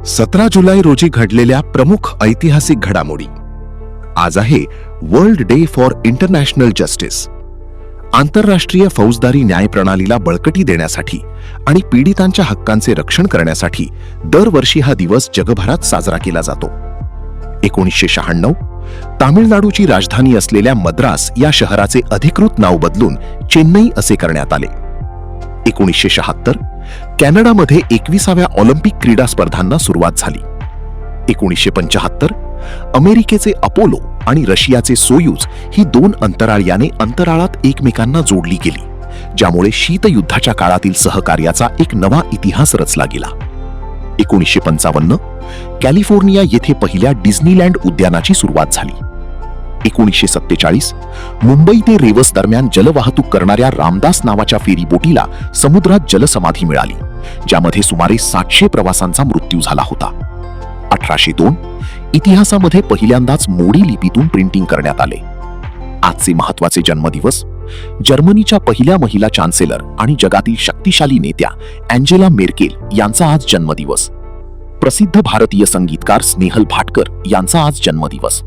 17 जुलै रोजी घडलेल्या प्रमुख ऐतिहासिक घडामोडी. आज आहे world day for international justice. आंतरराष्ट्रीय फौजदारी न्याय प्रणालीला बळकटी देण्यासाठी आणि पीडितांच्या हक्कांचे रक्षण करण्यासाठी दरवर्षी हा दिवस जगभरात साजरा केला जातो. 1996 तामिळनाडूची राजधानी असलेल्या मद्रास या शहराचे अधिकृत नाव बदलून चेन्नई असे करण्यात आले. 1976 कॅनडामध्ये 21व्या ऑलिम्पिक क्रीडा स्पर्धांना सुरुवात झाली. 1975 अमेरिकेचे अपोलो आणि रशियाचे सोयूज ही दोन अंतराळयाने अंतराळात एकमेकांना जोडली गेली, ज्यामुळे शीतयुद्धाच्या काळातील सहकार्याचा एक नवा इतिहास रचला गेला. 1955 कॅलिफोर्निया येथे पहिल्या डिझनीलँड उद्यानाची सुरुवात झाली. 1947 मुंबई ते रेवस दरम्यान जलवाहतूक करणाऱ्या रामदास नावाच्या फेरीबोटीला समुद्रात जलसमाधी मिळाली, ज्यामध्ये सुमारे 700 प्रवाशांचा मृत्यू झाला होता. 1802 इतिहासामध्ये पहिल्यांदाच मोडी लिपीतून प्रिंटिंग करण्यात आले. आजचे महत्त्वाचे जन्मदिवस. जर्मनीच्या पहिल्या महिला चान्सेलर आणि जगातील शक्तिशाली नेत्या अँजेला मेर्केल यांचा आज जन्मदिवस. प्रसिद्ध भारतीय संगीतकार स्नेहल भाटकर यांचा आज जन्मदिवस.